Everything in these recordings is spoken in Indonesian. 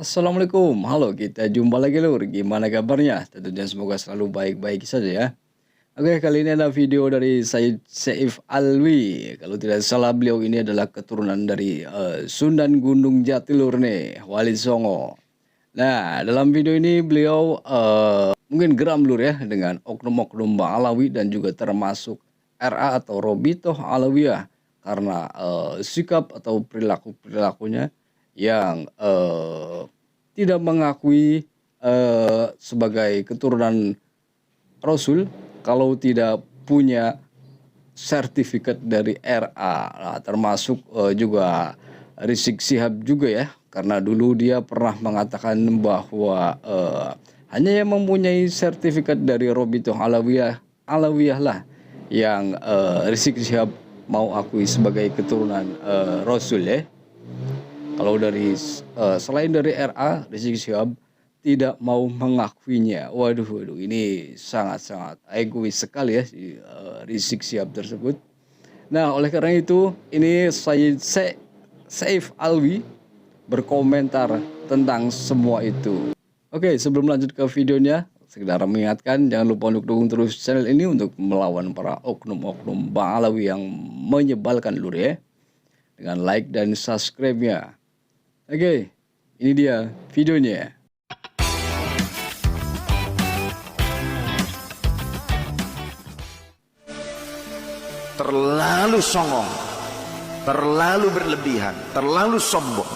Assalamualaikum, halo kita jumpa lagi lur, gimana kabarnya? Tentunya semoga selalu baik-baik saja ya. Oke, kali ini ada video dari Said Seif Alwi. Kalau tidak salah beliau ini adalah keturunan dari Sunan Gunung Jati lur nih, Wali Songo. Nah, dalam video ini beliau mungkin geram lur ya dengan oknum-oknum Alawi dan juga termasuk RA atau Robitoh Alawiyah karena sikap atau perilakunya yang tidak mengakui sebagai keturunan Rasul kalau tidak punya sertifikat dari RA. Nah, termasuk juga Rizik Sihab juga ya, karena dulu dia pernah mengatakan bahwa hanya yang mempunyai sertifikat dari Robitoh Alawiyah lah yang Rizik Sihab mau akui sebagai keturunan Rasul ya. Kalau dari selain dari RA, Rizik Sihab tidak mau mengakuinya. Waduh, waduh, ini sangat-sangat egois sekali ya si Rizik Sihab tersebut. Nah, oleh karena itu, ini Saif Alwi berkomentar tentang semua itu. Oke, sebelum lanjut ke videonya, sekedar mengingatkan jangan lupa untuk dukung terus channel ini untuk melawan para oknum-oknum Alawi yang menyebalkan lur ya. Dengan like dan subscribe-nya. Oke, ini dia videonya. Terlalu songong, terlalu berlebihan, terlalu sombong.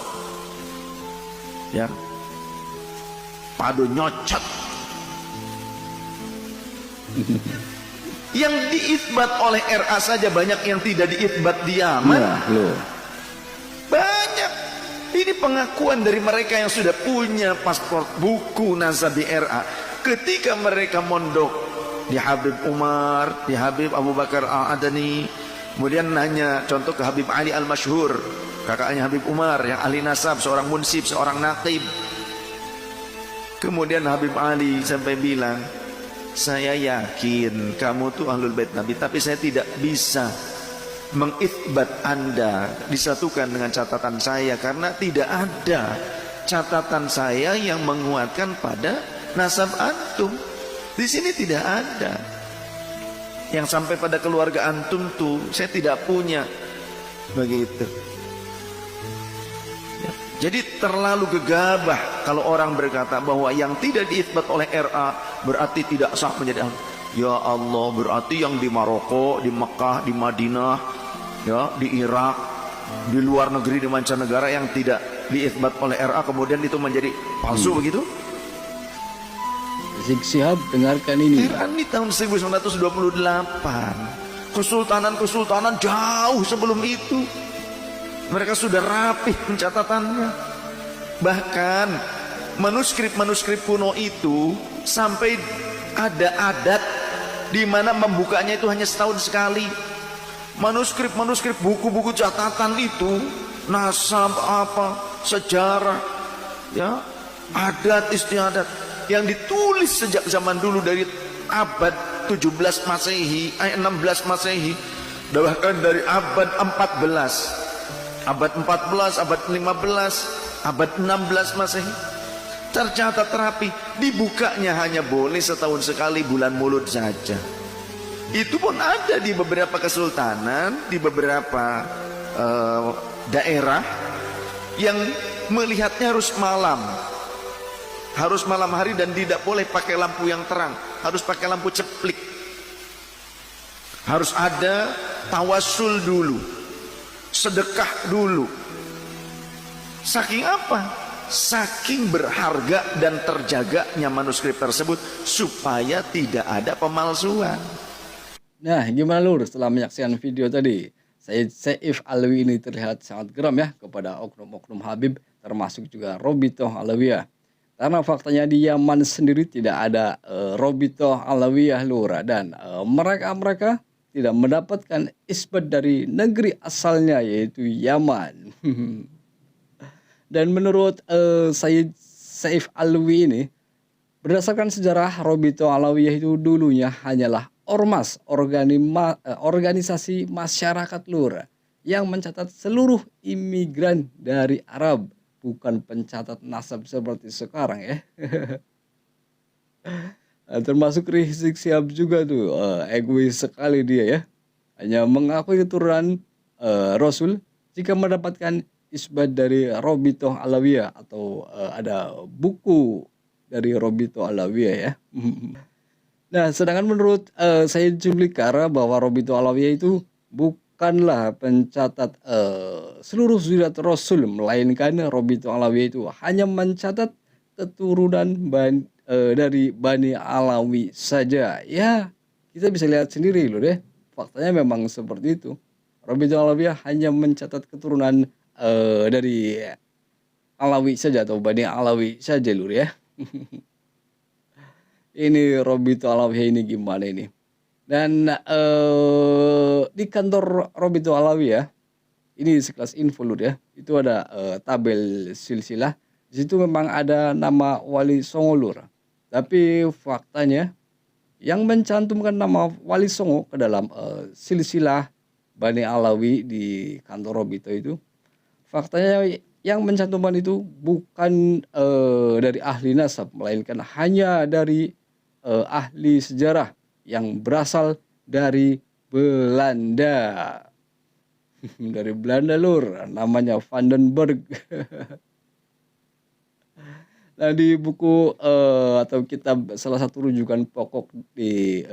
Ya, padu nyocot. Yang diisbat oleh RA saja banyak yang tidak diisbat di Yaman. Nah, loh. Banyak. Ini pengakuan dari mereka yang sudah punya paspor buku nasab di RA. Ketika mereka mondok di Habib Umar, di Habib Abu Bakar Al-Adani, kemudian nanya contoh ke Habib Ali Al-Masyhur, kakaknya Habib Umar yang ahli nasab, seorang munsib, seorang naqib. Kemudian Habib Ali sampai bilang, saya yakin kamu tuh ahlul bait Nabi, tapi saya tidak bisa mengithbat Anda disatukan dengan catatan saya karena tidak ada catatan saya yang menguatkan pada nasab antum. Di sini tidak ada yang sampai pada keluarga antum tuh saya tidak punya begitu. Jadi terlalu gegabah kalau orang berkata bahwa yang tidak diisbat oleh RA berarti tidak sah menjadi ahli. Ya Allah, berarti yang di Maroko, di Mekah, di Madinah, ya, di Irak, di luar negeri, di mancanegara yang tidak diisbat oleh RA kemudian itu menjadi palsu begitu? Rizik Sihab, dengarkan ini. Iran di tahun 1928, kesultanan jauh sebelum itu mereka sudah rapih pencatatannya. Bahkan manuskrip kuno itu sampai ada adat di mana membukanya itu hanya setahun sekali. Manuskrip buku-buku catatan itu nasab apa, sejarah, ya, adat istiadat yang ditulis sejak zaman dulu dari abad 17 Masehi, 16 Masehi, bahkan dari abad 14, abad 15, abad 15, abad 16 Masehi tercatat rapi. Dibukanya hanya boleh setahun sekali, bulan Mulud saja. Itu pun ada di beberapa kesultanan, di beberapa daerah yang melihatnya harus malam hari dan tidak boleh pakai lampu yang terang, harus pakai lampu ceplik. Harus ada tawassul dulu, sedekah dulu. Saking apa? Saking berharga dan terjaganya manuskrip tersebut supaya tidak ada pemalsuan. Nah, gimana lur setelah menyaksikan video tadi? Saif Alwi ini terlihat sangat geram ya kepada oknum-oknum Habib, termasuk juga Robitoh Alawiyah. Karena faktanya di Yaman sendiri tidak ada Robitoh Alawiyah lur, dan mereka tidak mendapatkan isbat dari negeri asalnya yaitu Yaman. Dan menurut Saif Alwi ini, berdasarkan sejarah, Robitoh Alawiyah itu dulunya hanyalah ormas, organisasi masyarakat lur yang mencatat seluruh imigran dari Arab, bukan pencatat nasab seperti sekarang ya. Termasuk Rizik Sihab juga tuh, egois sekali dia ya. Hanya mengakui keturunan Rasul jika mendapatkan isbat dari Robitoh Alawiyah atau ada buku dari Robitoh Alawiyah ya. Nah, sedangkan menurut Sayyid Zulfikar bahwa Robitoh Alawiyah itu bukanlah pencatat seluruh zuriat Rasul, melainkan Robitoh Alawiyah itu hanya mencatat keturunan dari Bani Alawi saja. Ya, kita bisa lihat sendiri loh deh. Faktanya memang seperti itu. Robitoh Alawiyah hanya mencatat keturunan dari Alawi saja atau Bani Alawi saja lur ya. Ini Robitoh Alawiyah ini gimana ini? Dan di kantor Robitoh Alawiyah ini sekelas info lur ya. Itu ada tabel silsilah. Di situ memang ada nama Wali Songo lur. Tapi faktanya yang mencantumkan nama Wali Songo ke dalam silsilah Bani Alawi di kantor Robitoh itu, faktanya yang mencantumkan itu bukan dari ahli nasab, melainkan hanya dari ahli sejarah yang berasal dari Belanda. Dari Belanda lur, namanya Van den Berg. Nah di buku atau kitab salah satu rujukan pokok di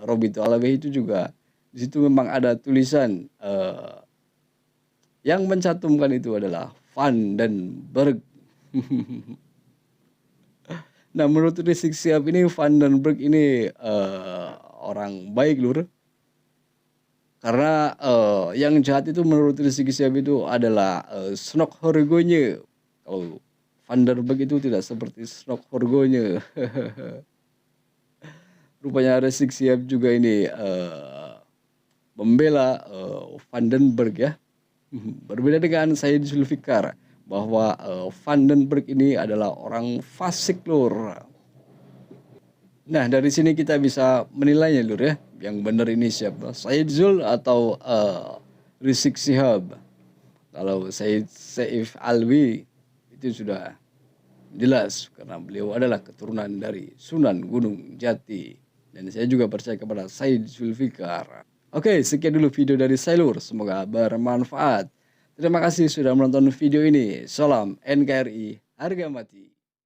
Robitoh Alawiyah itu juga di situ memang ada tulisan yang mencantumkan itu adalah Van den Berg. Nah menurut Rizik Sihab ini Van den Berg ini orang baik lur. Karena yang jahat itu menurut Rizik Sihab itu adalah Snok Horgonya. Kalau Van den Berg itu tidak seperti Snok Horgonya. Rupanya Rizik Sihab juga ini membela Van den Berg ya. Berbeda dengan Sayyid Zulfikar bahwa Van den Berg ini adalah orang fasik lur. Nah dari sini kita bisa menilainya lur ya. Yang benar ini siapa? Sayyid Zul atau Rizik Sihab. Kalau Sayyid Saif Alwi itu sudah jelas karena beliau adalah keturunan dari Sunan Gunung Jati. Dan saya juga percaya kepada Sayyid Zulfikar. Oke, sekian dulu video dari saya lur. Semoga bermanfaat. Terima kasih sudah menonton video ini. Salam NKRI, harga mati.